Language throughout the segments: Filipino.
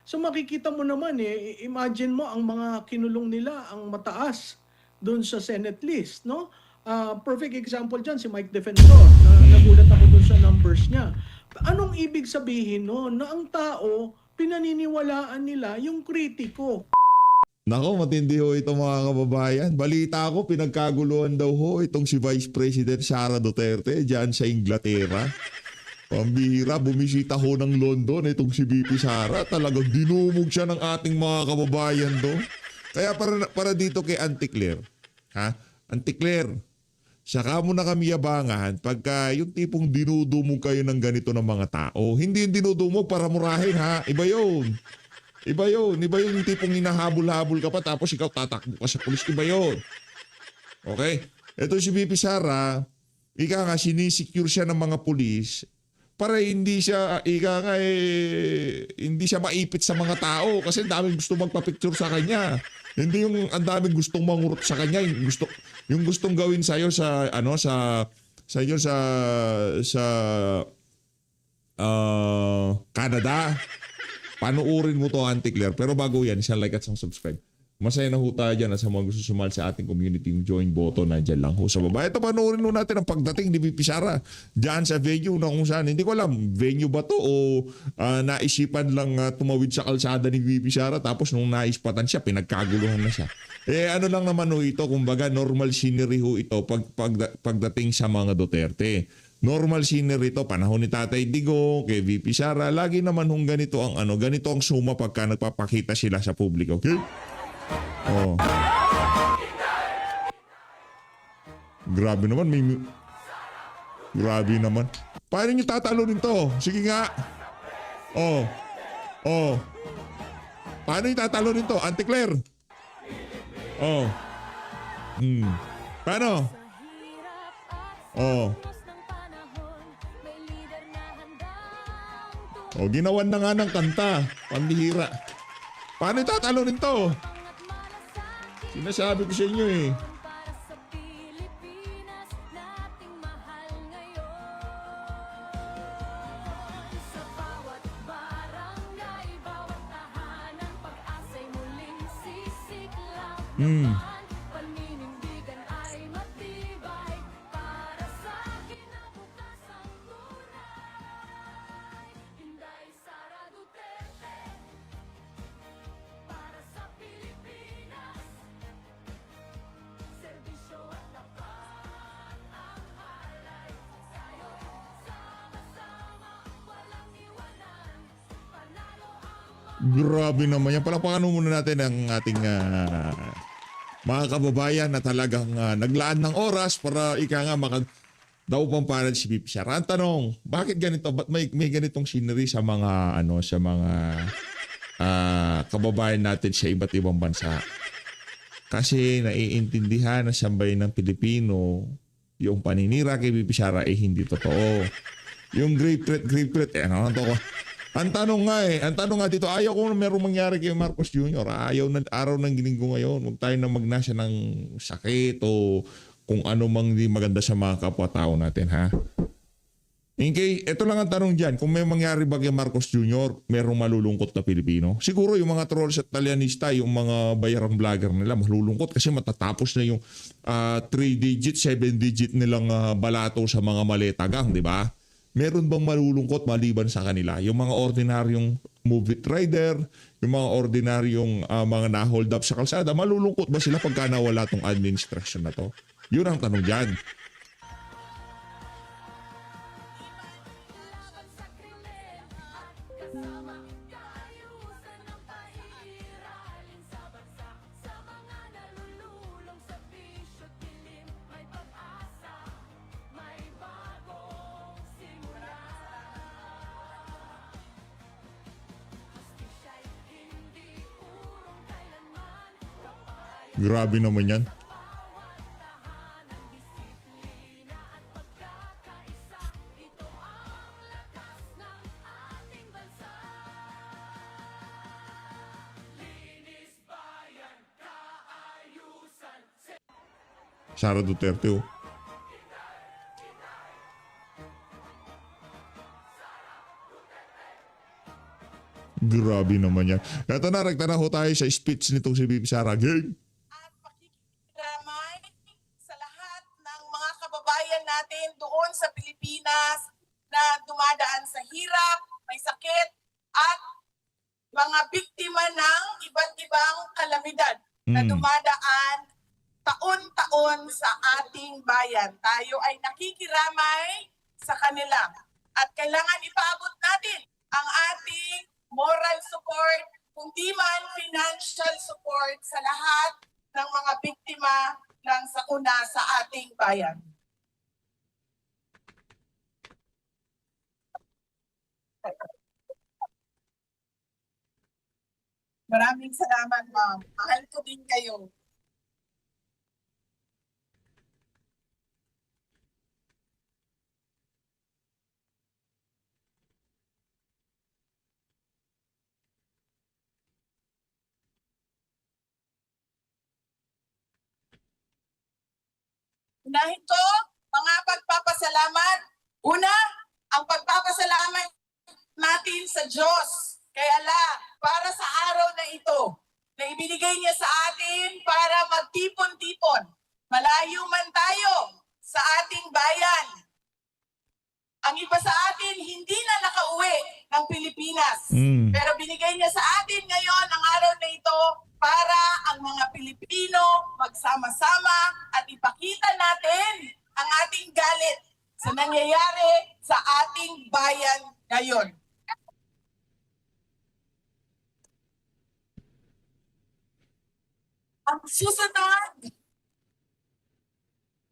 So makikita mo naman imagine mo ang mga kinulong nila ang mataas doon sa Senate list, no? Perfect example diyan si Mike Defensor. Nagulat ako doon sa numbers niya. Anong ibig sabihin no na ang tao pinaniniwalaan nila yung kritiko? Nako, matindi ho ito mga kababayan. Balita ko, pinagkaguluhan daw ho itong si Vice President Sara Duterte dyan sa Inglaterra. Pambihira, bumisita ho ng London itong si VP Sara. Talagang dinumog siya ng ating mga kababayan do. Kaya para dito kay Auntie Claire. Ha? Auntie Claire, saka mo na kami yabangan pagka yung tipong dinudumog kayo ng ganito ng mga tao. Hindi yung dinudumog para murahin ha. Iba yun. Iba yun. Iba yun yung tipong hinahabol-habol ka pa tapos ikaw tatakbo ka sa pulis. Iba yun. Okay? Ito si VP Sara, ika nga sinisecure siya ng mga pulis para hindi siya, hindi siya maipit sa mga tao kasi ang daming gusto magpa-picture sa kanya. Hindi yung ang daming gustong mangurot sa kanya, yung gustong gawin sa iyo sa Canada. Panuurin mo to, Auntie Claire. Pero bago yan, isang like at isang subscribe. Masaya na ho tayo dyan at sa mga gusto sumali sa ating community, yung join button nandiyan lang ho sa baba. Ito, panuorin ho natin ang pagdating ni VP Sara dyan sa venue na kung saan. Hindi ko alam, venue ba to o naisipan lang tumawid sa kalsada ni VP Sara tapos nung naispatan siya, pinagkaguluhan na siya. Ano lang naman ho ito, kumbaga normal scenery ho ito pagdating sa mga Duterte. Normal scenery ito, panahon ni Tatay Digong, kay VP Sara, lagi naman hong ganito ang suma pagka nagpapakita sila sa publiko. Okay? Oh. Grabe naman, grabe naman. Paano nyo tatalunin to? Sige nga. Oh. Paano nyo tatalunin to? Auntie Claire. Oh. Paano? Oh. Ginawan na nga ng kanta. Pambihira. Paano tatalunin to? Sinasabi ko sa inyo eh. Grabe naman yan. Palakpakan muna natin ang ating mga kababayan na talagang naglaan ng oras para ika nga daw pang panel si VP Sara. Ang tanong, bakit ganito? Ba't may ganitong scenery sa mga kababayan natin sa iba't ibang bansa? Kasi naiintindihan ng sambayan ng Pilipino yung paninira kay VP Sara hindi totoo. Yung grape threat, ano to ko? Ang tanong nga dito, ayaw ko na merong mangyari kay Marcos Jr. Ayaw na araw ng Linggo ngayon. Huwag tayo na magnasya ng sakit o kung ano mang di maganda sa mga kapwa-tao natin, ha? Ito lang ang tanong dyan, kung may mangyari ba kay Marcos Jr., merong malulungkot na Pilipino? Siguro yung mga trolls at Italianista, yung mga bayarang vlogger nila, malulungkot kasi matatapos na yung 3-digit, 7-digit nilang balato sa mga maletagang, di ba? Meron bang malulungkot maliban sa kanila? Yung mga ordinaryong movie rider, yung mga ordinaryong mga na-hold up sa kalsada, malulungkot ba sila pagka nawala tong administration na to? Yun ang tanong dyan. Grabe naman yan. Sara Duterte, oh. Grabe naman yan. Ito na, rekta na ho tayo sa speech nitong si VP Sara. Game! At pakikiramay sa lahat ng mga kababayan natin doon sa Pilipinas na dumadaan sa hirap, may sakit, at mga biktima ng iba't ibang kalamidad na dumadaan taon-taon sa ating bayan. Tayo ay nakikiramay sa kanila at kailangan ipaabot natin ang ating moral support, kundi man financial support sa lahat ng mga biktima ng sakuna sa ating bayan. Maraming salamat, ma'am. Mahal ko din kayo. Unahin ko, mga pagpapasalamat. Una, ang pagpapasalamat natin sa Diyos kay Allah para sa araw na ito na ibinigay niya sa atin para magtipon-tipon. Malayo man tayo sa ating bayan. Ang iba sa atin hindi na nakauwi ng Pilipinas. Pero binigay niya sa atin ngayon ang araw na ito para ang mga Pilipino magsama-sama at ipakita natin ang ating galit sa nangyayari sa ating bayan ngayon. Ang susunod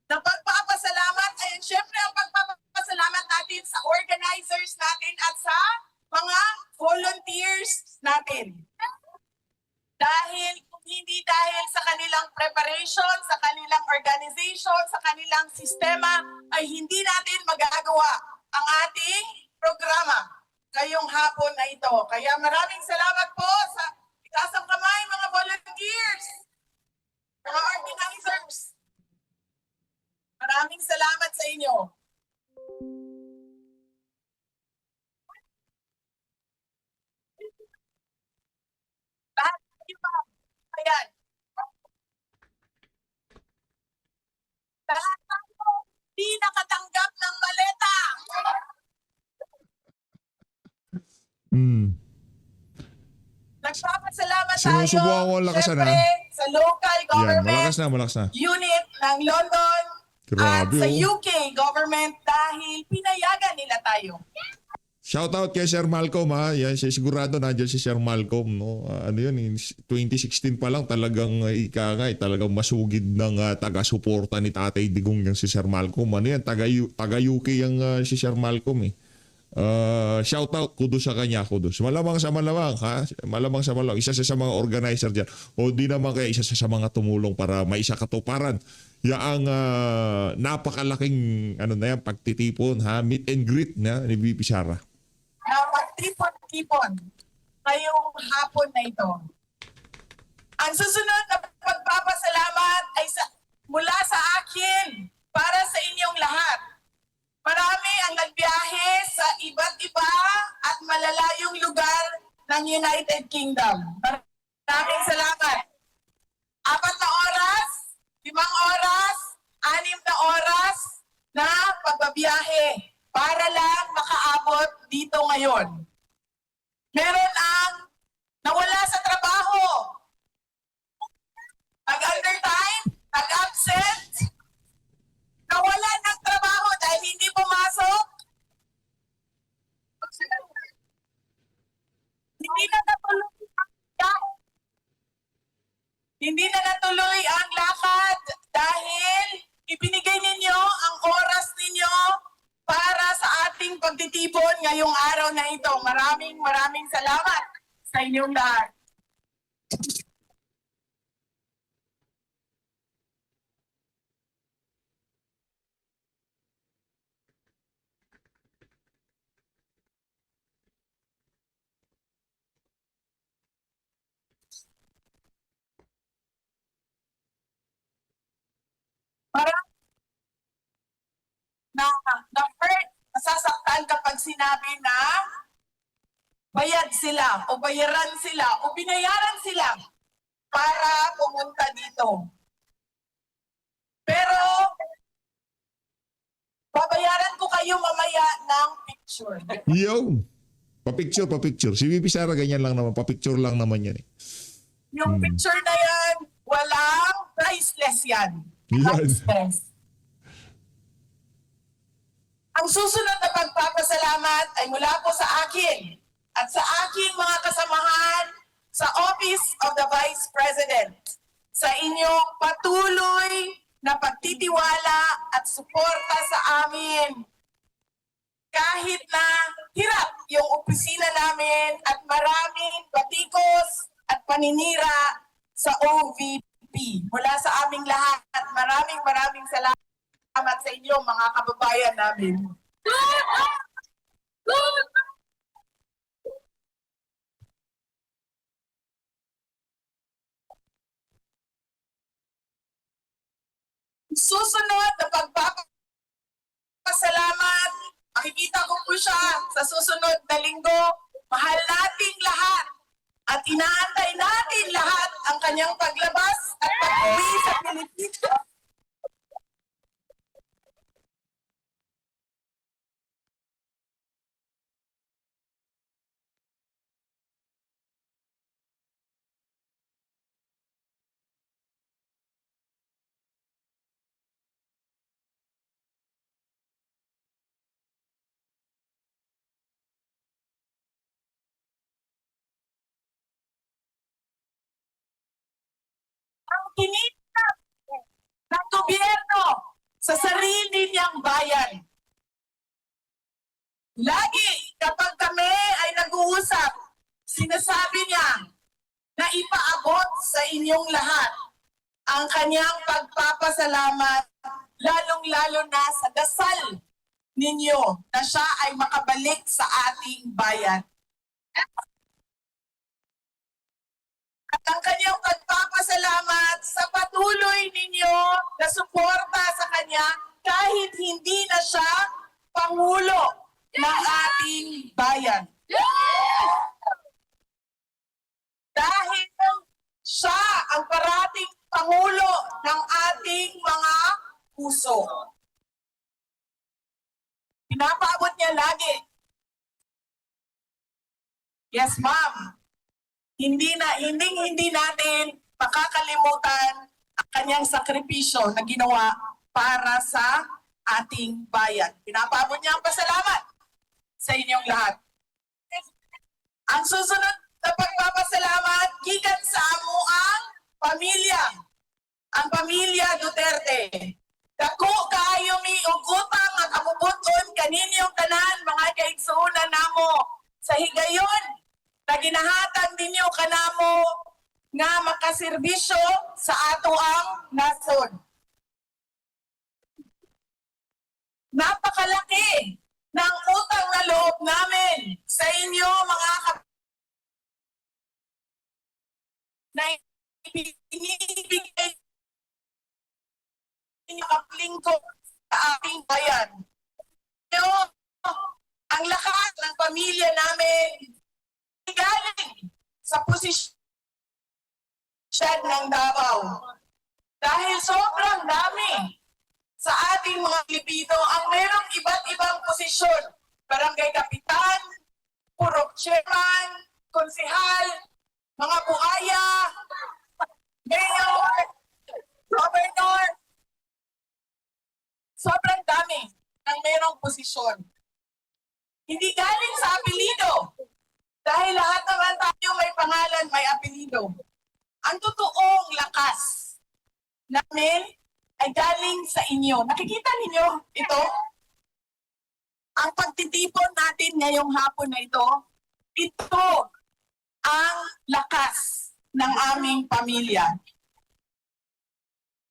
na pagpapasalamat ay siyempre ang pagpapasalamat natin sa organizers natin at sa mga volunteers natin. Dahil kung hindi dahil sa kanilang preparation, sa kanilang organization, sa kanilang sistema, ay hindi natin magagawa ang ating programa ngayong hapon na ito. Kaya maraming salamat po sa itaas ang kamay mga volunteers, mga organizers. Maraming salamat sa inyo. Lahat kayo mga kababayan. Lahat tayo di nakatanggap ng maleta. Nagpapasalamat tayo Sinusubukan ko ang lakasan, syempre, sa local Yan, government malakas na. unit ng London at Grabe, sa oh. UK government dahil pinayagan nila tayo. Shoutout kay Sir Malcolm ha. Yan, sigurado nandiyan si Sir Malcolm. No? Ano yun, in 2016 pa lang talagang talagang masugid ng taga-suporta ni Tatay Digong yung si Sir Malcolm. Ano yan, taga-UK yung si Sir Malcolm eh. Shoutout, kudos sa kanya, kudos. Malamang sa malamang ha. Malamang sa malamang. Isa siya sa mga organizer dyan. O di naman kaya isa siya sa mga tumulong para maisa katuparan. Yaang napakalaking pagtitipon ha. Meet and greet na ni VP Sara. Na magtipon-tipon ngayong hapon na ito. Ang susunod na pagpapasalamat ay mula sa akin para sa inyong lahat. Marami ang nagbiyahe sa iba't iba at malalayong lugar ng United Kingdom. Maraming salamat. 4 na oras, 5 oras, 6 na oras na pagbabiyahe para lang makaabot dito ngayon. Meron ang nawala sa trabaho, nag-undertime, nag-absent, nawala ng trabaho dahil hindi pumasok, hindi na natuloy ang lakad dahil ibinigay ninyo ang oras ninyo para sa ating pagtitipon ngayong araw na ito. Maraming salamat sa inyong lahat. Parang na-hurt, nasasaktan kapag sinabi na bayad sila o bayaran sila o binayaran sila para pumunta dito. Pero babayaran ko kayo mamaya ng picture. Yo! Pa-picture. Si VP Sara ganyan lang naman. Pa-picture lang naman yan eh. Yung picture na yan, walang priceless yan. Yan. Priceless. Ang susunod na pagpapasalamat ay mula po sa akin at sa aking mga kasamahan sa Office of the Vice President sa inyong patuloy na pagtitiwala at suporta sa amin. Kahit na hirap yung opisina namin at maraming batikos at paninira sa OVP. Mula sa aming lahat, maraming salamat sa inyo mga kababayan namin. Susunod na pagpapasalamat, makikita ko po siya sa susunod na linggo. Mahal nating lahat at inaantay natin lahat ang kanyang paglabas at pag-uwi sa Pilipinas. Ang kinita ng gobyerno sa sarili niyang bayan. Lagi kapag kami ay nag-uusap, sinasabi niya na ipaabot sa inyong lahat ang kanyang pagpapasalamat, lalong-lalo na sa dasal ninyo na siya ay makabalik sa ating bayan. At ang kanyang pagpapasalamat sa patuloy ninyo na suporta sa kanya kahit hindi na siya Pangulo ng ating bayan. Dahil siya ang parating Pangulo ng ating mga puso. Pinapaabot niya lagi. Yes, ma'am. Hindi natin makakalimutan ang kanyang sakripisyo na ginawa para sa ating bayan. Pinapaabot niya ang pasalamat sa inyong lahat. Ang susunod na pagpapasalamat gikan sa amuang pamilya. Ang pamilya Duterte. Dako kaayo mi og utang nga kamubuton kaninyong tanan mga kaigsuonan namo sa higayon na ginahatag ninyo kanamo nga makaserbisyo sa ato ang nasod. Napakalaki ng utang na loob namin sa inyo mga na ibinibigay ninyo kaplingkod sa ating bayan. Pero ang lakas ng pamilya namin galing sa posisyon ng Davao. Dahil sobrang dami sa ating mga Pilipino ang merong iba't ibang posisyon. Barangay Kapitan, Purok Chairman, Konsehal, mga buhaya, Mayor, Governor. Sobrang dami ng merong posisyon. Hindi galing sa apelido. Dahil lahat naman tayo may pangalan, may apelido. Ang totoong lakas namin ay galing sa inyo. Nakikita ninyo ito? Ang pagtitipon natin ngayong hapon na ito ang lakas ng aming pamilya.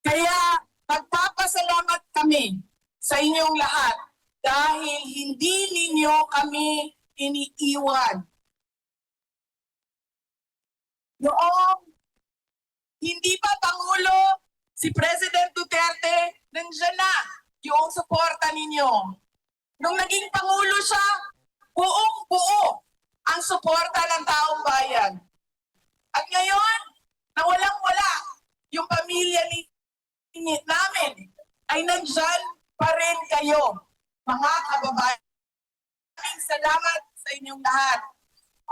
Kaya magpapasalamat kami sa inyong lahat dahil hindi ninyo kami iniiwan. Noong hindi pa Pangulo si President Duterte, nandiyan na yung suporta ninyo. Nung naging Pangulo siya, buong-buo ang suporta ng taong bayan. At ngayon, na walang-wala yung pamilya namin, ay nandyan pa rin kayo, mga kababayan. Maraming salamat sa inyong lahat.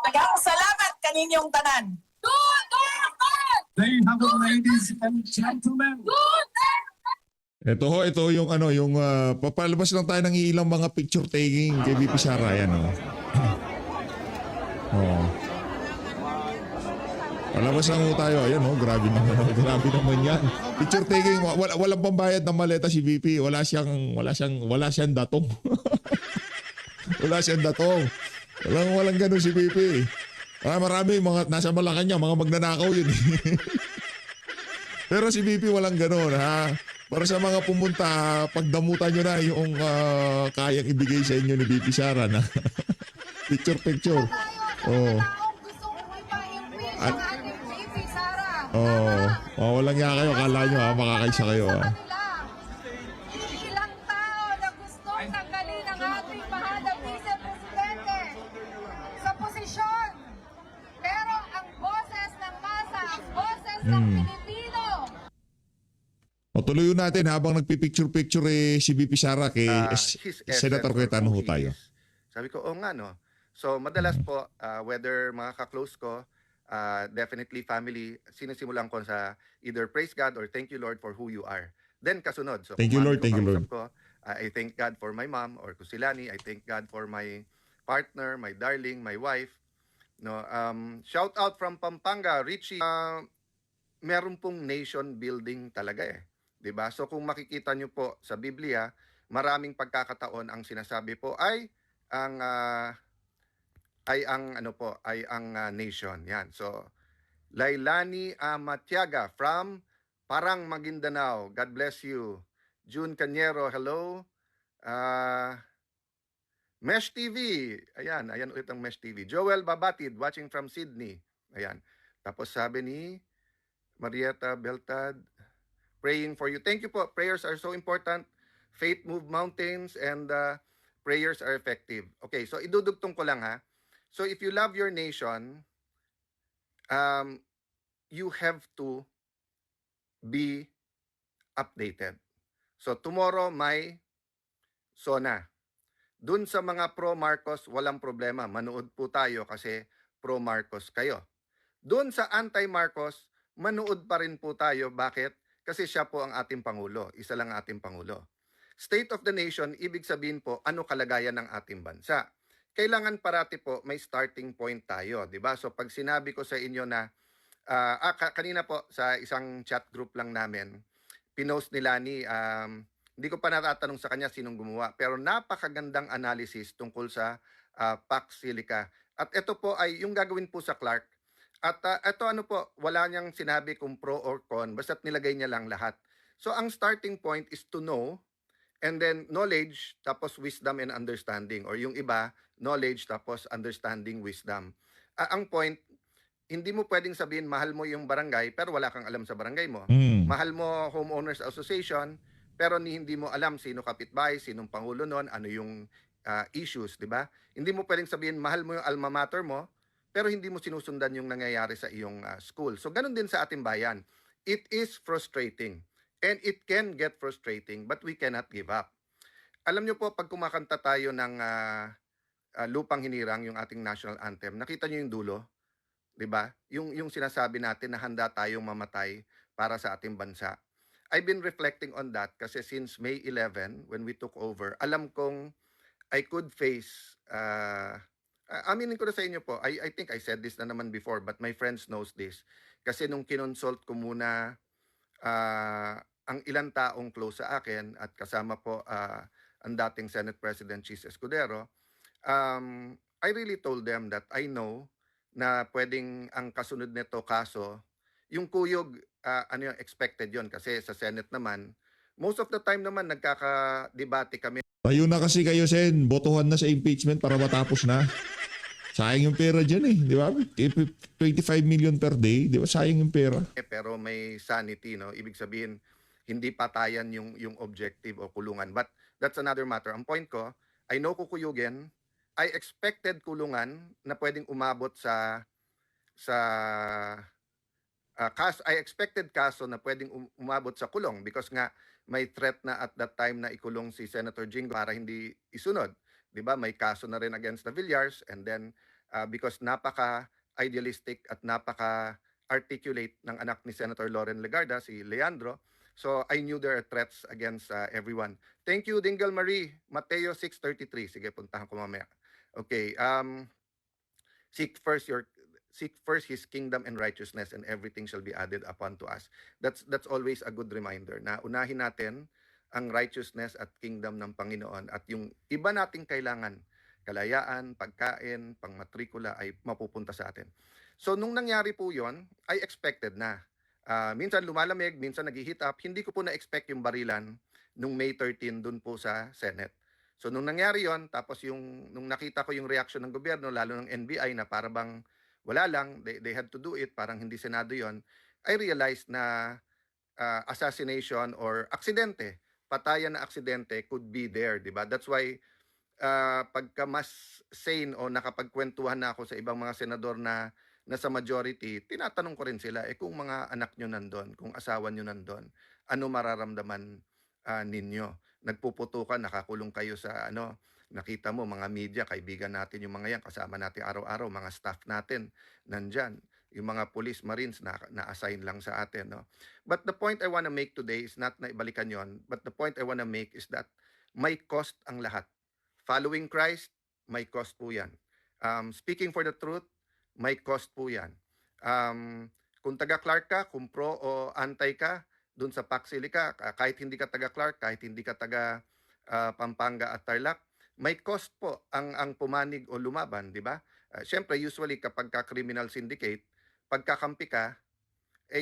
Daghang salamat kaninyong tanan. There you have it, ladies and gentlemen. Ito yung papalabas lang tayo ng ilang mga picture taking kay VP Sara. Yan, oh. Oh. Palabas lang ho tayo. Ayan, oh, grabe naman. Grabe naman yan. Picture taking, walang pambayad ng maleta si VP. Wala siyang datong. Wala siyang datong. Walang ganun si VP. Marami mga nasa Malacanang, mga magnanakaw yun. Pero si VP walang ganun, ha. Para sa mga pumunta, pagdamutan nyo na yung kayang ibigay sa inyo ni VP Sara na picture. Oh. Walang nga kayo. Kala nyo, ha, makakaisa kayo, ha. Ilang tao na gustong tanggalin ang ating mahal na vice-presidente sa posisyon. Pero ang boses ng masa, ang boses ng Pilipino. Tuloy natin habang nagpipicture-picture si VP Sara kay His Senator essence or Cayetano who ho he tayo. is. Sabi ko, nga no. So madalas po, whether mga ka-close ko, definitely family, sinisimulan ko sa either praise God or thank you Lord for who you are. Then kasunod. So Thank you, Lord. Thank you, Lord. Ko, I thank God for my mom or Kusilani. I thank God for my partner, my darling, my wife. No, shout out from Pampanga, Richie. Meron pong nation building talaga eh. 'Di ba? So kung makikita nyo po sa Biblia, maraming pagkakataon ang sinasabi po ay ang nation. Yan. So Lailani Amatiaga from Parang Maguindanao. God bless you. June Cañero, hello. Mesh TV. Ayan ulit ang Mesh TV. Joel Babatid watching from Sydney. Ayan. Tapos sabi ni Marietta Beltad, praying for you. Thank you po. Prayers are so important. Faith move mountains and prayers are effective. Okay, so idudugtong ko lang ha. So if you love your nation, you have to be updated. So tomorrow may SONA. Dun sa mga pro-Marcos, walang problema. Manood po tayo kasi pro-Marcos kayo. Dun sa anti-Marcos, manood pa rin po tayo. Bakit? Kasi siya po ang ating Pangulo. Isa lang ang ating Pangulo. State of the nation, ibig sabihin po, ano kalagayan ng ating bansa. Kailangan parati po may starting point tayo. Diba? So pag sinabi ko sa inyo na, kanina po sa isang chat group lang namin, pinost nila ni, hindi ko pa natatanong sa kanya sinong gumawa, pero napakagandang analysis tungkol sa Pax Silica. At ito po ay yung gagawin po sa Clark. At ito ano po, wala niyang sinabi kung pro or con, basta't nilagay niya lang lahat. So ang starting point is to know, and then knowledge, tapos wisdom and understanding. Or yung iba, knowledge, tapos understanding, wisdom. Ang point, hindi mo pwedeng sabihin mahal mo yung barangay, pero wala kang alam sa barangay mo. Mahal mo homeowners association, pero hindi mo alam sino kapitbahay, sinong pangulo nun, ano yung issues, di ba? Hindi mo pwedeng sabihin mahal mo yung alma mater mo, pero hindi mo sinusundan yung nangyayari sa iyong school. So ganun din sa ating bayan. It is frustrating. And it can get frustrating, but we cannot give up. Alam niyo po, pag kumakanta tayo ng Lupang Hinirang, yung ating national anthem, nakita niyo yung dulo? Di ba? Yung sinasabi natin na handa tayong mamatay para sa ating bansa. I've been reflecting on that kasi since May 11, when we took over, alam kong I could face, aminin ko na sa inyo po, I think I said this na naman before, but my friends knows this. Kasi nung kinonsult ko muna ang ilang taong close sa akin at kasama po ang dating Senate President Chis Escudero, I really told them that I know na pwedeng ang kasunod nito kaso, yung kuyog, expected yon kasi sa Senate naman, most of the time naman nagkakadebate kami. Tayo na kasi kayo, Sen. Botohan na sa impeachment para matapos na. Sayang yung pera dyan eh. Di ba? 25 million per day. Di ba? Sayang yung pera. Pero may sanity, no? Ibig sabihin, hindi patayan yung objective o kulungan. But that's another matter. Ang point ko, I know kukuyugin, I expected kulungan na pwedeng umabot sa I expected kaso na pwedeng umabot sa kulong because nga may threat na at that time na ikulong si Senator Jingo para hindi isunod. 'Di ba? May kaso na rin against the Villars, and then because napaka idealistic at napaka articulate ng anak ni Senator Loren Legarda, si Leandro. So I knew there are threats against everyone. Thank you, Dingle Marie. Mateo 6:33. Sige, puntahan ko mamaya. Okay. Seek first his kingdom and righteousness, and everything shall be added upon to us. That's always a good reminder na unahin natin ang righteousness at kingdom ng Panginoon, at yung iba nating kailangan, kalayaan, pagkain, pangmatrikula, ay mapupunta sa atin. So nung nangyari po yon, I expected na. Minsan lumalamig, minsan nag-heat up. Hindi ko po na-expect yung barilan nung May 13 dun po sa Senate. So nung nangyari yon, tapos nung nakita ko yung reaction ng gobyerno, lalo ng NBI na para bang wala lang, they had to do it, parang hindi Senado yon, I realized na assassination or aksidente, patayan na aksidente could be there, di ba? That's why pagka mas sane o nakapagkwentuhan na ako sa ibang mga senador na nasa majority, tinatanong ko rin sila, kung mga anak nyo nandun, kung asawa nyo nandun, ano mararamdaman ninyo? Nagpuputukan, nakakulong kayo sa nakita mo, mga media, kaibigan natin yung mga yan, kasama natin araw-araw, mga staff natin nandyan, yung mga police, marines na-assign lang sa atin. No? But the point I want to make today is not na ibalikan yon, but the point I want to make is that may cost ang lahat. Following Christ, may cost po yan. Speaking for the truth, may cost po yan. Kung taga-Clark ka, kung pro o anti ka, dun sa Paxili ka, kahit hindi ka taga-Clark, kahit hindi ka taga Pampanga at Tarlac, may cost po ang pumanig o lumaban, di ba? Siyempre, usually kapag ka-criminal syndicate, pagkakampi ka,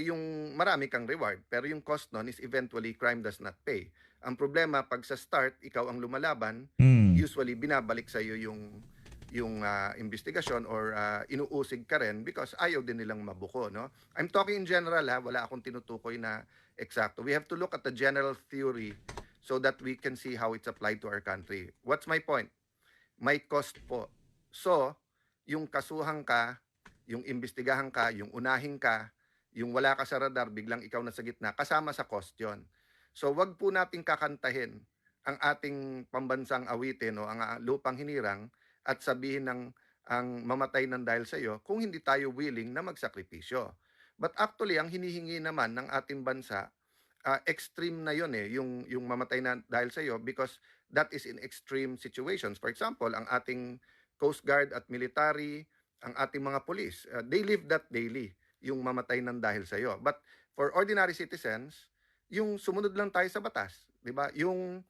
yung marami kang reward. Pero yung cost nun is eventually crime does not pay. Ang problema, pag sa start, ikaw ang lumalaban, usually binabalik sa iyo yung investigasyon or inuusig ka rin because ayaw din nilang mabuko. No? I'm talking in general, wala akong tinutukoy na eksakto. We have to look at the general theory so that we can see how it's applied to our country. What's my point? May cost po. So, yung kasuhan ka, yung imbestigahan ka, yung unahin ka, yung wala ka sa radar, biglang ikaw na sa gitna, kasama sa cost yun. So, wag po nating kakantahin ang ating pambansang awitin o ang lupang hinirang at sabihin ang mamatay ng dahil sa iyo kung hindi tayo willing na magsakripisyo. But actually, ang hinihingi naman ng ating bansa, extreme na yun yung mamatay na dahil sa iyo because that is in extreme situations. For example, ang ating Coast Guard at military, ang ating mga police, they live that daily, yung mamatay ng dahil sa iyo. But for ordinary citizens, yung sumunod lang tayo sa batas, 'di ba? Yung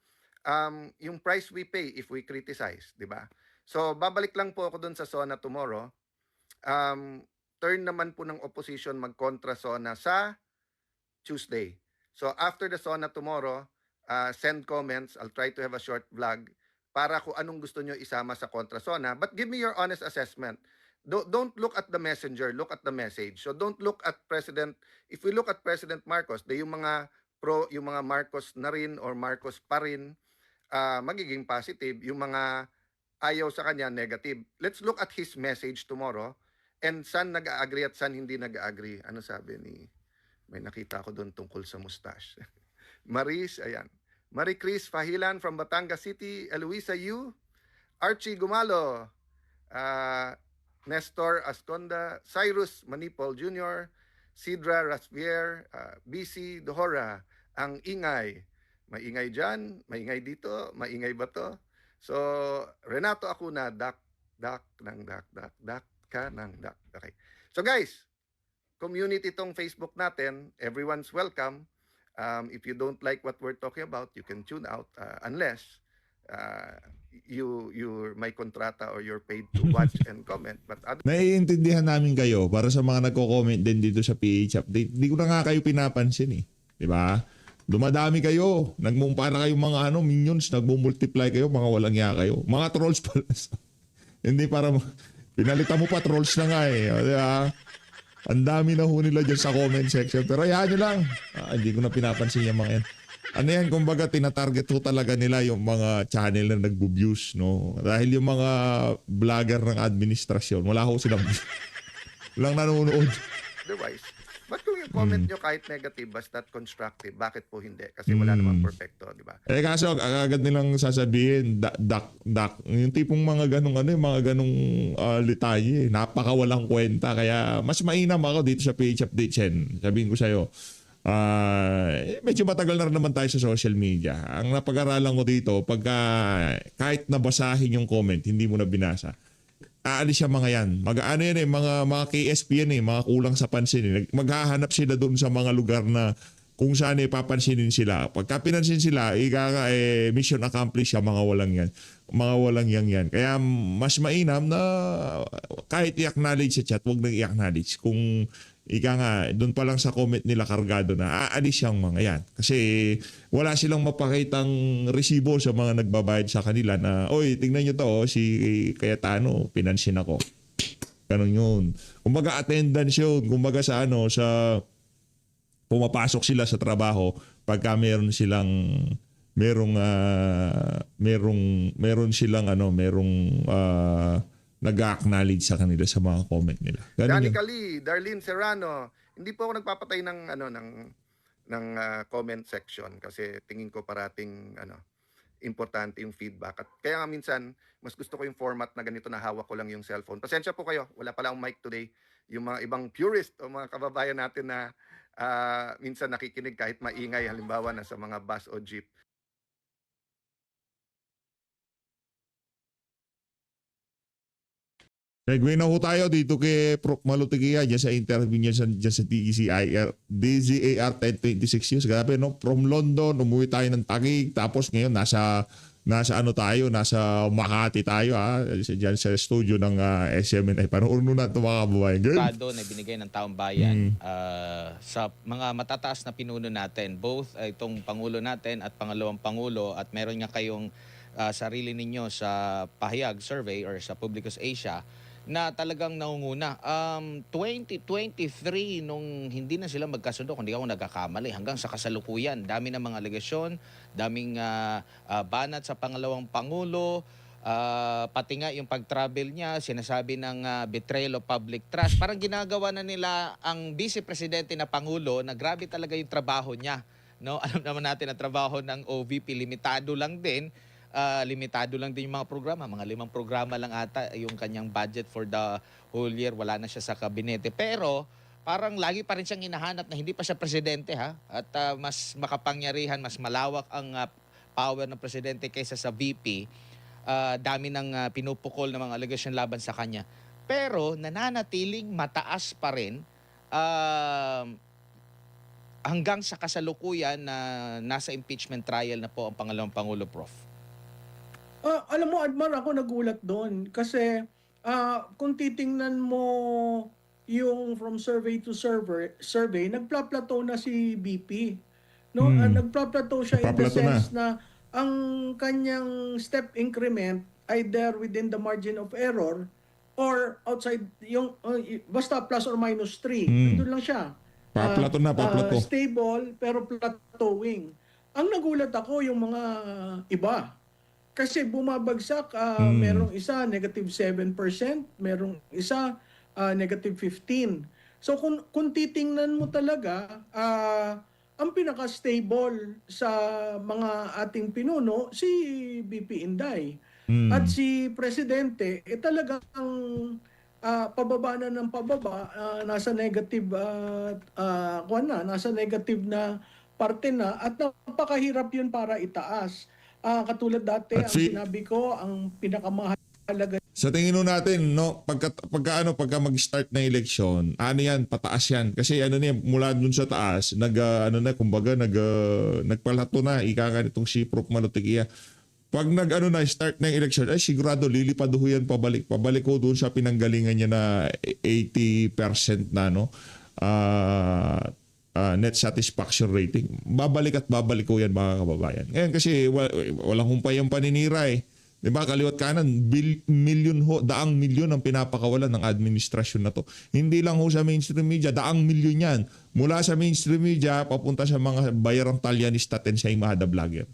price we pay if we criticize, 'di ba? So babalik lang po ako doon sa SONA tomorrow. Turn naman po ng opposition magkontra SONA sa Tuesday. So after the SONA tomorrow, send comments. I'll try to have a short vlog para kung anong gusto nyo isama sa kontra SONA. But give me your honest assessment. Don't look at the messenger, look at the message. So don't look at President, if we look at President Marcos, yung mga pro, yung mga Marcos na rin or Marcos pa rin, magiging positive. Yung mga ayaw sa kanya, negative. Let's look at his message tomorrow and saan nag-agree at saan hindi nag-agree. Ano sabi ni... May nakita ko doon tungkol sa mustache. Maris, ayan. Marie Chris Fahilan from Batangas City. Eloisa Yu. Archie Gumalo. Nestor Asconda. Cyrus Manipol Jr. Sidra Rasvier. BC Dohora. Ang ingay. Maingay dyan. Maingay dito. Maingay ba to? So, Renato Acuna. Dak ka ng dak. Okay. So guys, community itong Facebook natin, everyone's welcome. If you don't like what we're talking about, you can tune out unless you're may kontrata or you're paid to watch and comment. But Naiintindihan namin kayo para sa mga nagko-comment din dito sa PH Update. Hindi ko na nga kayo pinapansin eh. Di ba? Dumadami kayo. Nagmumpa na kayo mga minions. Nagmumultiply kayo. Mga walang iya kayo. Mga trolls pala. Hindi para... Pinalitan mo pa, trolls na nga eh. Di ba? Ang dami na ho nila dyan sa comment section. Pero hayaan nyo lang. Hindi ko na pinapansin yung mga yan. ano yan, kumbaga tinatarget ko talaga nila yung mga channel na nagbo-views, no? Dahil yung mga vlogger ng administrasyon, wala ho silang walang nanonood. Otherwise, ba't kung yung comment nyo kahit negative, basta't constructive, bakit po hindi? Kasi wala namang perfecto, di ba? Eh kaso agad nilang sasabihin dak yung tipong mga ganong ano, yung mga ganong litaye, napakawalang kwenta, kaya mas mainam ako dito sa PH Update Chen. Sabihin ko sa iyo, medyo matagal na rin naman tayo sa social media. Ang napag-aralan ko dito, pagka kahit nabasahin yung comment, hindi mo na binasa, aalis siya mga yan. Ano yan mga KSP yan mga kulang sa pansin. Maghahanap sila doon sa mga lugar na kung saan papansinin sila. Pagka pinansin sila, mission accomplished siya, mga walang yan. Mga walang yan. Kaya mas mainam na kahit i-acknowledge sa chat, huwag nang i-acknowledge. Kung doon pa lang sa comment nila kargado na aalis siyang mga yan. Kasi wala silang mapakitang resibo sa mga nagbabayad sa kanila na, oy, tingnan nyo to, si Cayetano, pinansin ako. Ganun yun. Kumbaga attendance yun. Kumbaga sa pumapasok sila sa trabaho pagka meron silang nag-acknowledge sa kanila sa mga comment nila. Ganun Danny yun. Cali, Darlene Serrano, hindi po ako nagpapatay ng comment section kasi tingin ko parating importante yung feedback. At kaya nga minsan, mas gusto ko yung format na ganito na hawak ko lang yung cellphone. Pasensya po kayo, wala pala akong mic today. Yung mga ibang purist o mga kababayan natin na minsan nakikinig kahit maingay, halimbawa na sa mga bus o jeep. Segue na ho tayo dito kay Prof. Malutigia dyan sa interview niya dyan sa DZAR 1026 years. Grabe, no? From London, umuwi tayo ng Taguig. Tapos ngayon, nasa Makati tayo, dyan sa studio ng SMNI. Panoorin na ito mga kababayan. Estado na binigay ng taong bayan sa mga matataas na pinuno natin, both itong Pangulo natin at pangalawang Pangulo, at meron nga kayong sarili ninyo sa pahayag survey or sa Publicus Asia na talagang nangunguna. 2023, nung hindi na sila magkasundo, kung di ako nagkakamali, hanggang sa kasalukuyan, dami ng mga alegasyon, daming banat sa pangalawang Pangulo, pati nga yung pag-travel niya, sinasabi ng betrayal of public trust. Parang ginagawa na nila ang Vice Presidente na Pangulo na grabe talaga yung trabaho niya. No? Alam naman natin na trabaho ng OVP, limitado lang din yung mga programa. Mga 5 programa lang ata yung kanyang budget for the whole year. Wala na siya sa kabinete. Pero parang lagi pa rin siyang hinahanap na hindi pa siya presidente, ha? At mas makapangyarihan, mas malawak ang power ng presidente kaysa sa VP. Dami ng pinupukol ng mga allegation laban sa kanya. Pero nananatiling mataas pa rin hanggang sa kasalukuyan na nasa impeachment trial na po ang pangalawang Pangulo, Prof. Alam mo, Admar, ako nagulat doon kasi kung titingnan mo yung from survey to survey, nagpla-plateau na si BP. No? Nagpla-plateau siya in the sense na ang kanyang step increment either within the margin of error or outside yung basta plus or minus 3. Nandun lang siya. Paplato na. Stable pero plateauing. Ang nagulat ako yung mga iba. Kasi bumabagsak, merong isa negative 7%, merong isa negative 15%. So kung titingnan mo talaga, ang pinaka-stable sa mga ating pinuno, si BP Inday. At si Presidente, talagang pababa na ng pababa, nasa negative nasa negative na parte na, at napakahirap yun para itaas. Katulad dati, ang sinabi ko, ang pinakamahalaga. Sa tingin natin, no, pagka mag-start na eleksyon, yan, pataas yan. Kasi mula dun sa taas, nagpalato na, nitong si Prof. Malutigia. Pag start na yung eleksyon, sigurado lilipad ho yan pabalik. Pabalik ko doon sa pinanggalingan niya na 80% na, no? Net satisfaction rating. Babalik ko yan, mga kababayan. Ngayon kasi walang humpay yung paninira . Di ba? Kaliwat kanan, daang milyon ang pinapakawalan ng administrasyon na to. Hindi lang ho sa mainstream media, daang milyon yan. Mula sa mainstream media, papunta sa mga bayarang talyanista at ensaymada vlogger.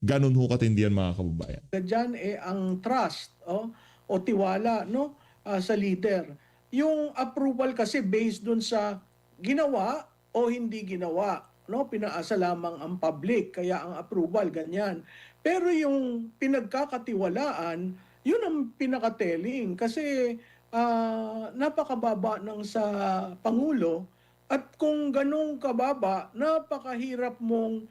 Ganun ho katindi yan, mga kababayan. Diyan ang trust o tiwala sa leader. Yung approval kasi based dun sa ginawa o hindi ginawa, pinaasa lamang ang public, kaya ang approval ganyan. Pero yung pinagkakatiwalaan, yun ang pinakatelling kasi napakababa ng sa Pangulo, at kung ganong kababa, napakahirap mong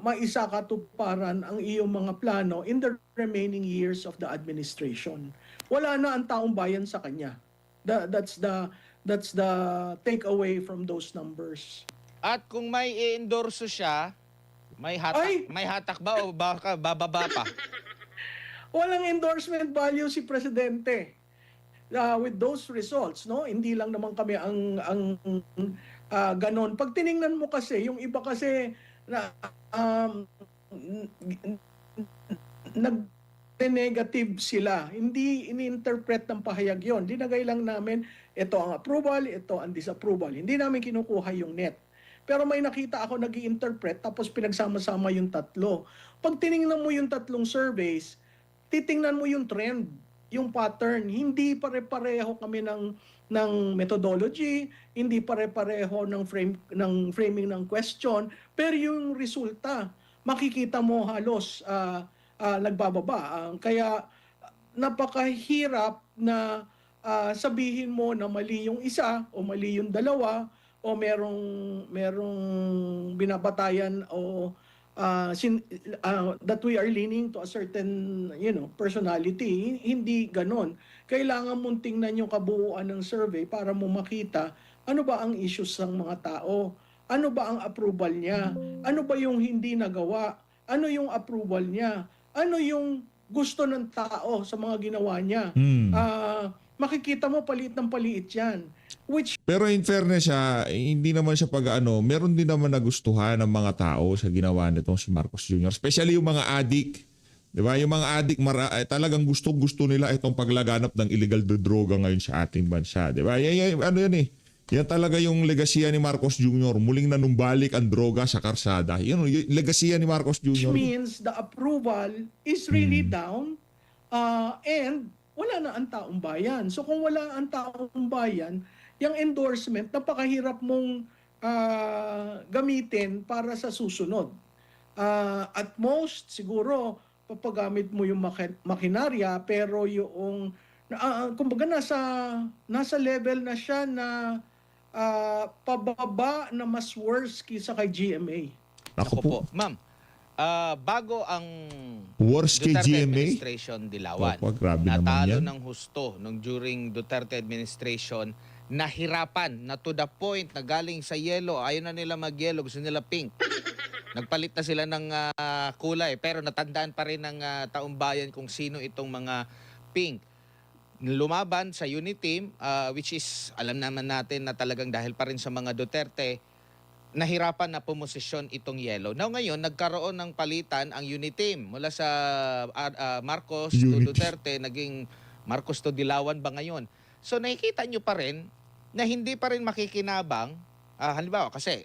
maisakatuparan ang iyong mga plano in the remaining years of the administration. Wala na ang taong bayan sa kanya. That's the takeaway from those numbers. At kung may i-endorso siya, may hatak ba o baka bababa pa? Walang endorsement value si Presidente with those results, Hindi lang naman kami ang ganon. Pag tiningnan mo kasi, yung iba kasi na nag-negative sila. Hindi ini-interpret ng pahayag yon. Dinagay lang namin, ito ang approval, ito ang disapproval. Hindi namin kinukuha yung net. Pero may nakita ako nag-i-interpret tapos pinagsama-sama yung tatlo. Pag tiningnan mo yung tatlong surveys, titingnan mo yung trend, yung pattern. Hindi pare-pareho kami ng methodology, hindi pare-pareho ng framing ng question, pero yung resulta, makikita mo halos nagbababa. Kaya napakahirap na sabihin mo na mali yung isa o mali yung dalawa o merong binabatayan o that we are leaning to a certain personality. Hindi ganon. Kailangan mong tingnan yung kabuuan ng survey para mo makita ano ba ang issues ng mga tao, ano ba ang approval niya, ano ba yung hindi nagawa, ano yung approval niya, ano yung gusto ng tao sa mga ginawa niya. Makikita mo paliit ng paliit yan. Pero in fairness siya, hindi naman siya meron din naman nagustuhan ng mga tao sa ginawa nitong si Marcos Jr. Especially yung mga adik. Di ba? Yung mga adik, talagang gusto nila itong paglaganap ng illegal droga ngayon sa ating bansa. Di ba? Yan talaga yung legasiya ni Marcos Jr. Muling nanumbalik ang droga sa karsada. Yan yung legasiya ni Marcos Jr. Which means the approval is really down and wala na ang taong bayan. So kung wala ang taong bayan, yung endorsement, napakahirap mong gamitin para sa susunod. At most, siguro, papagamit mo yung makinarya, pero yung, kumbaga nasa level na siya na pababa na mas worse kisa kay GMA. Ako po. Ma'am, bago ang Worse kay Duterte GMA? administration dilawan, Opo, grabe naman natalo yan. ng husto nung during Duterte administration, nahirapan na to the point na galing sa yellow, ayaw na nila mag-yellow, gusto nila pink. Nagpalit na sila ng kulay, pero natandaan pa rin ng taong bayan kung sino itong mga pink. Lumaban sa unit team, which is alam naman natin na talagang dahil pa rin sa mga Duterte, nahirapan na pumosisyon itong yellow. Now ngayon, nagkaroon ng palitan ang unit team. Mula sa Marcos to Duterte, naging Marcos to Dilawan ba ngayon? So nakikita nyo pa rin na hindi pa rin makikinabang. Halimbawa, kasi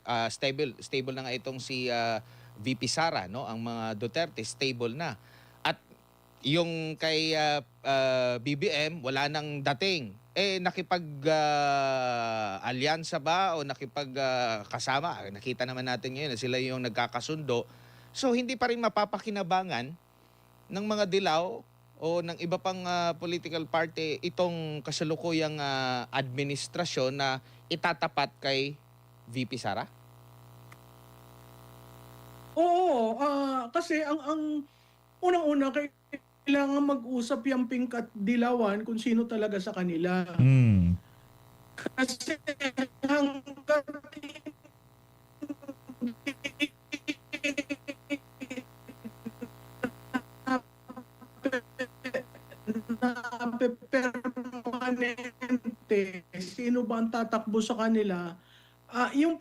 stable na nga itong si VP Sara, no? Ang mga Duterte, stable na. At yung kay BBM, wala nang dating. Nakipag-alyansa ba o nakipag-kasama? Nakita naman natin ngayon na sila yung nagkakasundo. So hindi pa rin mapapakinabangan ng mga dilaw o ng iba pang political party itong kasalukuyang administrasyon na itatapat kay VP Sara? Oo, kasi ang unang-una kailangan mag-usap yung pink at dilawan kung sino talaga sa kanila. Kasi hanggang permanente, sino ba ang tatakbo sa kanila? Yung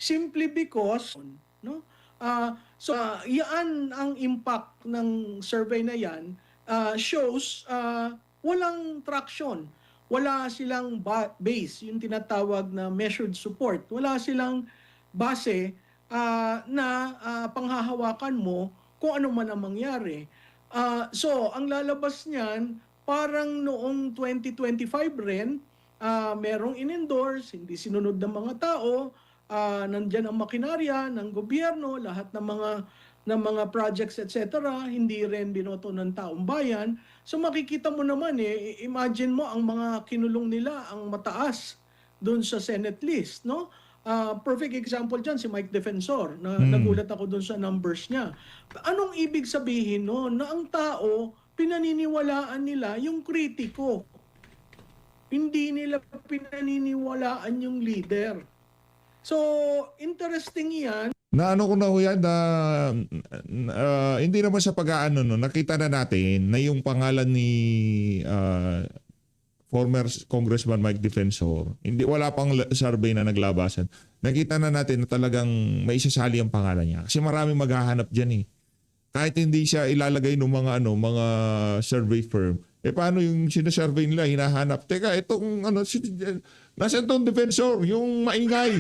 simply because Yan ang impact ng survey na yan, shows walang traction. Wala silang base, yung tinatawag na measured support. Wala silang base na panghahawakan mo kung ano man ang mangyari. So, ang lalabas niyan, parang noong 2025 rin, merong in-endorse, hindi sinunod ng mga tao, nandyan ang makinarya ng gobyerno, lahat ng mga projects, etc., hindi rin binoto ng taong bayan. So makikita mo naman imagine mo ang mga kinulong nila ang mataas doon sa Senate list, no? Perfect example dyan si Mike Defensor, na nagulat ako doon sa numbers niya. Anong ibig sabihin no? Na ang tao, pinaniniwalaan nila yung kritiko. Hindi nila pinaniniwalaan yung leader. So, interesting yan. Na ano ko na ho yan, hindi naman sa pag-aano, no, nakita na natin na yung pangalan ni former Congressman Mike Defensor, wala pang survey na naglabasan. Nakita na natin na talagang may isasali ang pangalan niya. Kasi maraming maghahanap dyan eh. Kahit hindi siya ilalagay ng mga survey firm. Paano yung sinasurvey nila, hinahanap? Teka, itong nasaan tong Defensor? Yung maingay.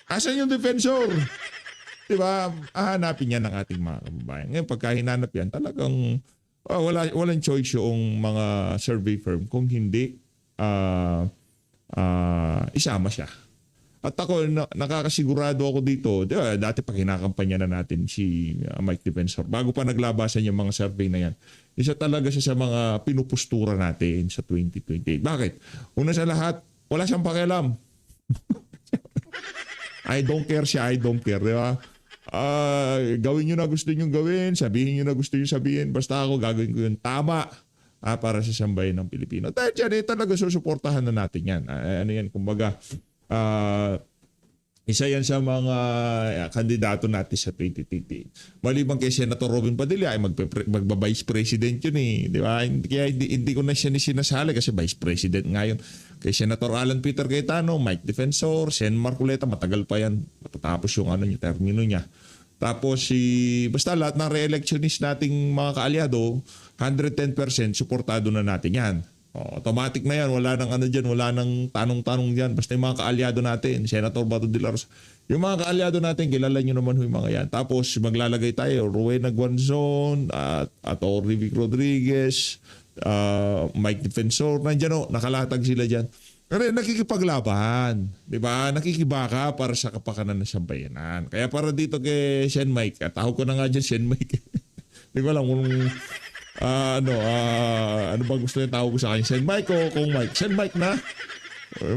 Asan yung Defensor? Diba? Hahanapin yan ng ating mga kababayan. Ngayon, pagka hinanap yan, talagang walang choice yung mga survey firm kung hindi isama siya. At ako, nakakasigurado ako dito, diba, dati pag kinakampanya na natin si Mike Defensor, bago pa naglabasan yung mga survey na yan, isa talaga siya sa mga pinupustura natin sa 2028. Bakit? Una sa lahat, wala siyang pakialam. I don't care siya, I don't care, di ba? Gawin nyo na gusto nyo gawin, sabihin nyo na gusto nyo sabihin, basta ako gagawin ko yun tama para sa sambayan ng Pilipino. Dahil dyan, talaga susuportahan na natin yan. Ano yan, kumbaga, isa yan sa mga kandidato natin sa 2028. Maliban kay Senator Robin Padilla ay magba-vice president yun eh. Di ba? Kaya hindi ko na siya sinasali kasi vice president ngayon. Kay Senator Alan Peter Cayetano, Mike Defensor, Sen Marcoleta, matagal pa yan. Matatapos yung termino niya. Tapos basta lahat ng re-electionist nating mga kaalyado, 110% suportado na natin yan. Automatic na yan. Wala nang dyan. Wala nang tanong-tanong dyan. Basta yung mga kaalyado natin. Senator Bato de la Rosa. Yung mga kaalyado natin, kilala nyo naman yung mga yan. Tapos maglalagay tayo. Rowena Guanzon, at Vic Rodriguez, Mike Defensor. Nandyan nakalatag sila dyan. Pero nakikipaglaban. Diba? Nakikibaka para sa kapakanan ng sambayanan. Kaya para dito kay Sen Mike. Tawag ko na nga dyan Sen Mike. Hindi ko alam kung ano ba gusto niya tawag ko sa kanya? Sen Mike o kung Mike? Sen Mike na.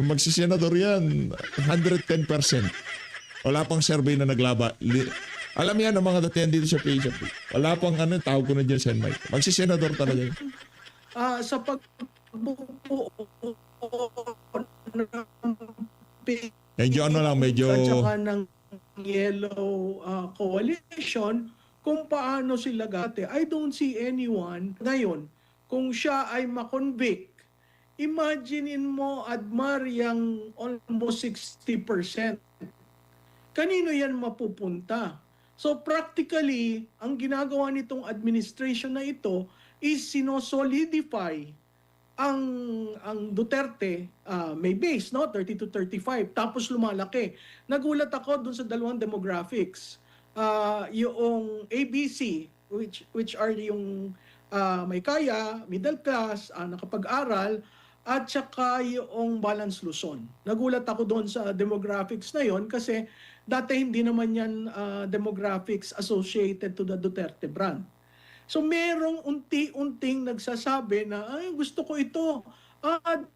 Magsisenador yan. 110%. Wala pang survey na naglaba. Alam yan ang mga datihan dito sa page. Wala pang tawag ko na dyan Sen Mike. Magsisenador talaga yun. Sa pagbubuo medyo medyo at saka ng Yellow Coalition, kung paano sila gate, I don't see anyone ngayon, kung siya ay makonvict, imaginein mo, Admar, yung almost 60%. Kanino yan mapupunta? So practically, ang ginagawa nitong administration na ito is sinosolidify ang Duterte, may base, no? 30 to 35, tapos lumalaki. Nagulat ako dun sa dalawang demographics. Yung ABC, which are yung may kaya, middle class, nakapag-aral, at saka yung Balance Luzon. Nagulat ako doon sa demographics na yon kasi dati hindi naman yan demographics associated to the Duterte brand. So merong unti-unting nagsasabi na, ay gusto ko ito,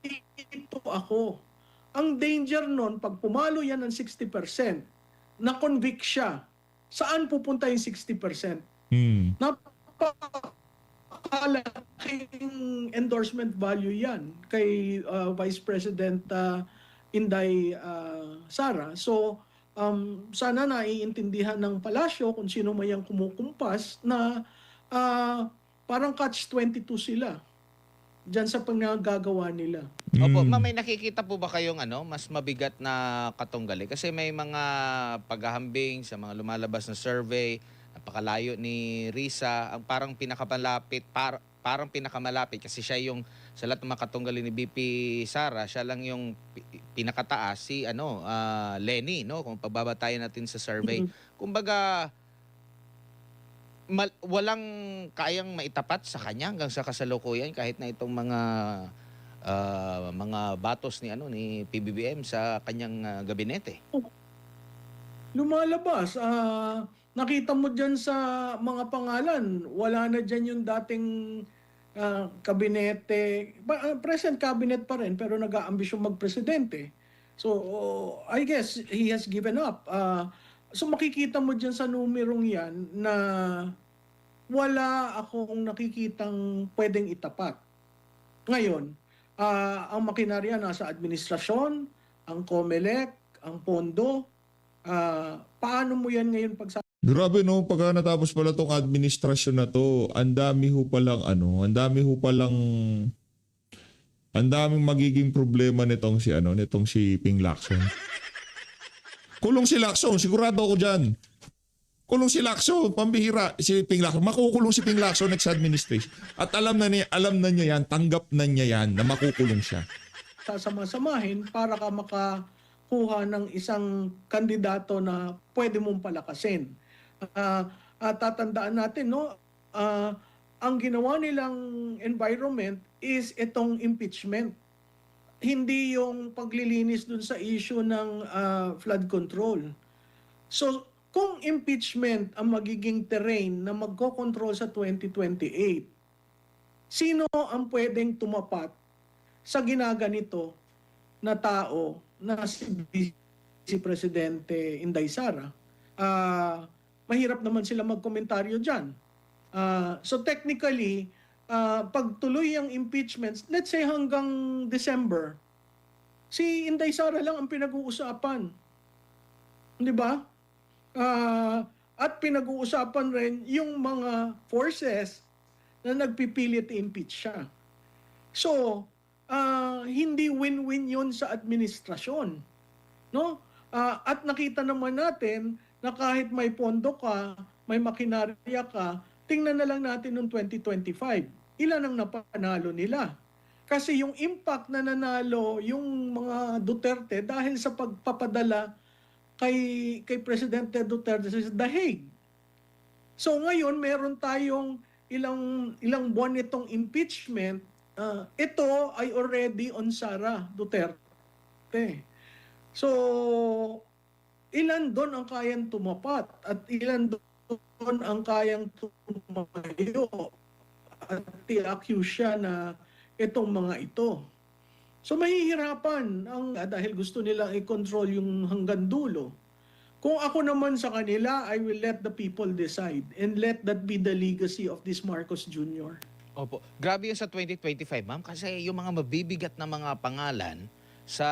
dito ako. Ang danger nun, pag pumalo yan ng 60%, na-convict siya, saan pupunta yung 60%? Napakalaking endorsement value yan kay Vice President Inday Sara. So, sana naiintindihan ng palasyo kung sino may yung kumukumpas na parang catch-22 sila. dyan sa panagagawa nila. Opo, ma'am, may nakikita po ba kayong mas mabigat na katunggali? Kasi may mga paghahambing sa mga lumalabas na survey, napakalayo ni Risa, ang parang pinakamalapit, parang pinakamalapit kasi siya yung sa lahat ng mga katunggali ni BP Sara, siya lang yung pinakataas si Lenny, no? Kung pagbabatayan natin sa survey. Kumbaga walang kayang maitapat sa kanya hanggang sa kasalukuyan kahit na itong mga batos ni PBBM sa kanyang gabinete. Lumalabas, nakita mo dyan sa mga pangalan, wala na dyan yung dating kabinete, present cabinet pa rin, pero nag-aambisyon magpresidente. So, I guess he has given up. So, makikita mo dyan sa numerong yan na wala akong nakikitang pwedeng itapat. Ngayon, ang makinarya nasa administrasyon, ang COMELEC, ang pondo, paano mo yan ngayon Grabe no, pagka natapos pala tong administrasyon na to, ang daming magiging problema nitong si Ping Lacson. Kulong si Lacson, sigurado ako diyan. Kulong si Lacson, pambihira si Ping Lacson. Makukulong si Ping Lacson next administration. At alam na niya yan, tanggap na niya yan na makukulong siya. sasama-samahin para ka makakuha ng isang kandidato na pwede mong palakasin. Tatandaan natin, no, ang ginawa nilang environment is itong impeachment. Hindi yung paglilinis dun sa issue ng flood control. So, kung impeachment ang magiging terrain na magkocontrol sa 2028, sino ang pwedeng tumapat sa ginaganito na tao na si Vice Presidente Inday Sara? Mahirap naman sila magkomentaryo dyan. So technically, pag tuloy ang impeachments, let's say hanggang December, si Inday Sara lang ang pinag-uusapan. Di ba? At pinag-uusapan rin yung mga forces na nagpipilit i-impeach siya. So, hindi win-win yun sa administrasyon. No? At nakita naman natin na kahit may pondo ka, may makinarya ka, tingnan na lang natin noong 2025. Ilan ang napanalo nila? Kasi yung impact na nanalo yung mga Duterte dahil sa pagpapadala kay Presidente Duterte sa The Hague. So ngayon, meron tayong ilang buwan itong impeachment. Ito ay already on Sara Duterte. So, ilan doon ang kayang tumapat at ilan doon ang kayang tumayo at i-accuse siya na itong mga ito. So mahihirapan dahil gusto nilang i-control yung hanggang dulo. Kung ako naman sa kanila, I will let the people decide and let that be the legacy of this Marcos Jr. Opo. Grabe yun sa 2025, ma'am, kasi yung mga mabibigat na mga pangalan sa,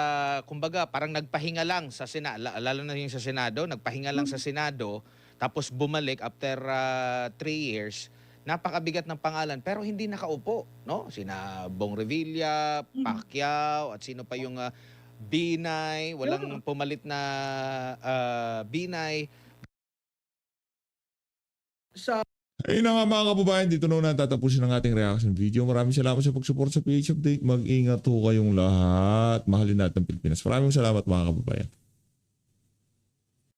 kumbaga, parang nagpahinga lang sa Senado, lalo na yung sa Senado, nagpahinga lang sa Senado, tapos bumalik after 3 years, napakabigat ng pangalan, pero hindi nakaupo, no? Sina Bong Revilla, Pacquiao, at sino pa yung Binay, walang pumalit na Binay. Ayun na nga mga kababayan, dito na natatapusin ang ating reaction video. Maraming salamat sa pag-support sa PH Update. Mag-ingat ho kayong lahat. Mahalin natin ang Pilipinas. Maraming salamat mga kababayan.